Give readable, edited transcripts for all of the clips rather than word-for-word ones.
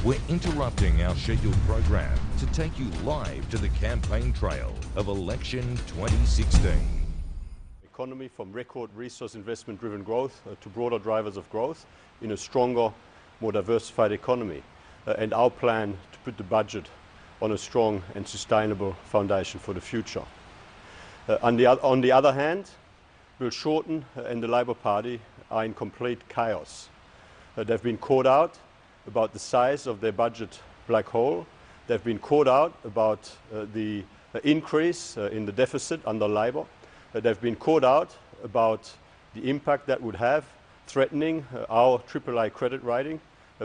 We're interrupting our scheduled program to take you live to the campaign trail of election 2016. Economy from record resource investment driven growth to broader drivers of growth in a stronger, more diversified economy. And our plan to put the budget on a strong and sustainable foundation for the future. On the other hand, Bill Shorten and the Labor Party are in complete chaos. They've been caught out about the size of their budget black hole. They've been caught out about the increase in the deficit under Labor. They've been caught out about the impact that would have, threatening our AAA credit rating,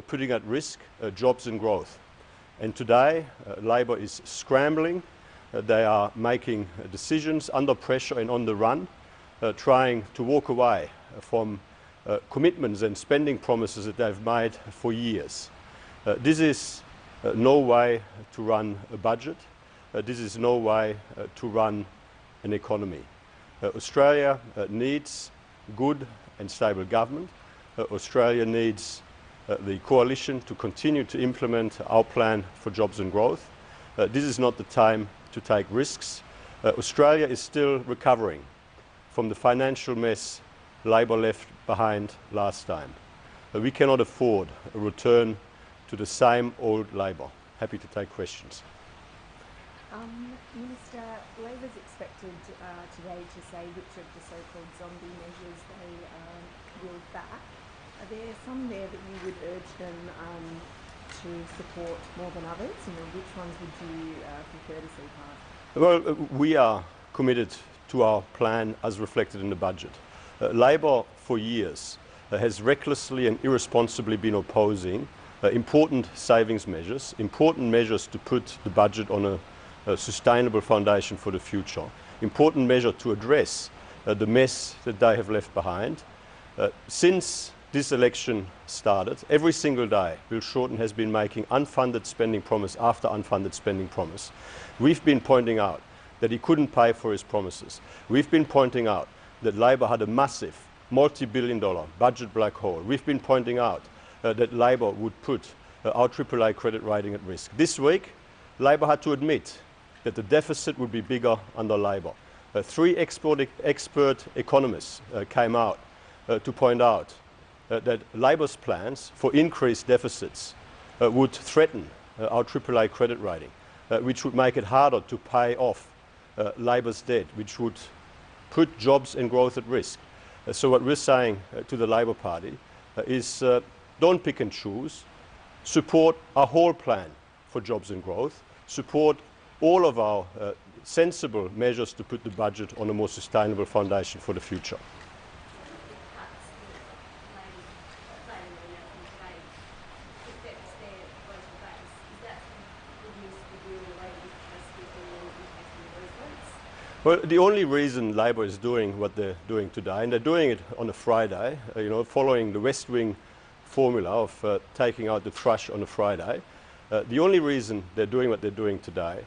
putting at risk jobs and growth. And today, Labor is scrambling. They are making decisions under pressure and on the run, trying to walk away from commitments and spending promises that they've made for years. This is no way to run a budget. This is no way to run an economy. Australia needs good and stable government. Australia needs the coalition to continue to implement our plan for jobs and growth. This is not the time to take risks. Australia is still recovering from the financial mess Labor left behind last time. We cannot afford a return to the same old Labor. Happy to take questions. Minister, Labor's expected today to say which of the so-called zombie measures they will back. Are there some there that you would urge them to support more than others? Which ones would you prefer to see passed? Well, we are committed to our plan as reflected in the budget. Labor for years has recklessly and irresponsibly been opposing important savings measures, important measures to put the budget on a sustainable foundation for the future, important measure to address the mess that they have left behind. Since this election started, every single day Bill Shorten has been making unfunded spending promise after unfunded spending promise. We've been pointing out that he couldn't pay for his promises. We've been pointing out that Labor had a massive multi-billion-dollar budget black hole. We've been pointing out that Labor would put our AAA credit rating at risk. This week, Labor had to admit that the deficit would be bigger under Labor. Three expert economists came out to point out that Labor's plans for increased deficits would threaten our AAA credit rating, which would make it harder to pay off Labor's debt, which would put jobs and growth at risk. So what we're saying to the Labor Party is don't pick and choose, support our whole plan for jobs and growth, support all of our sensible measures to put the budget on a more sustainable foundation for the future. Well, the only reason Labor is doing what they're doing today, and they're doing it on a Friday, following the West Wing formula of taking out the thrush on a Friday, the only reason they're doing what they're doing today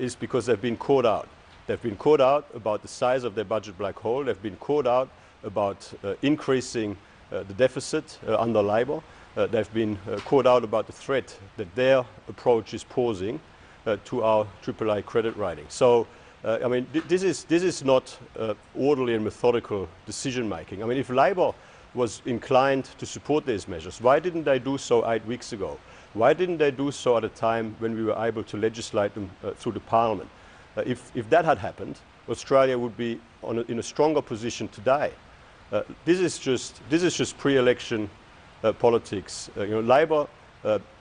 is because they've been caught out. They've been caught out about the size of their budget black hole. They've been caught out about increasing the deficit under Labor. They've been caught out about the threat that their approach is posing to our AAA credit rating. So, this is not orderly and methodical decision making. If Labor was inclined to support these measures, why didn't they do so 8 weeks ago? Why didn't they do so at a time when we were able to legislate them through the Parliament? If that had happened, Australia would be in a stronger position today. This is just pre-election politics. Labor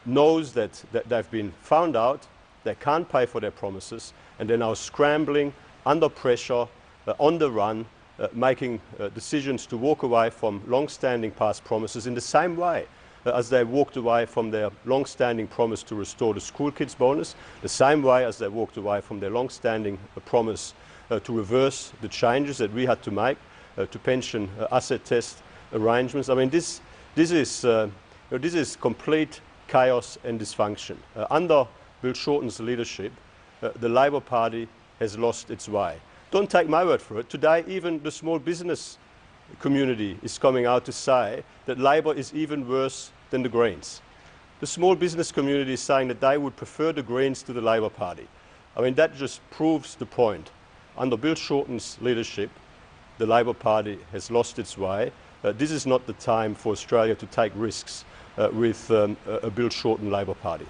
knows that they've been found out, they can't pay for their promises, and they're now scrambling under pressure, on the run, making decisions to walk away from long-standing past promises in the same way as they walked away from their long-standing promise to restore the school kids bonus, the same way as they walked away from their long-standing promise to reverse the changes that we had to make to pension asset test arrangements. This is complete chaos and dysfunction. Under Bill Shorten's leadership, the Labor Party has lost its way. Don't take my word for it. Today, even the small business community is coming out to say that Labor is even worse than the Greens. the small business community is saying that they would prefer the Greens to the Labor Party. I mean, that just proves the point. Under Bill Shorten's leadership, the Labor Party has lost its way. This is not the time for Australia to take risks with a Bill Shorten Labor Party.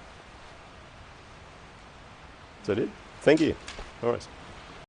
Is that it? Thank you. All right.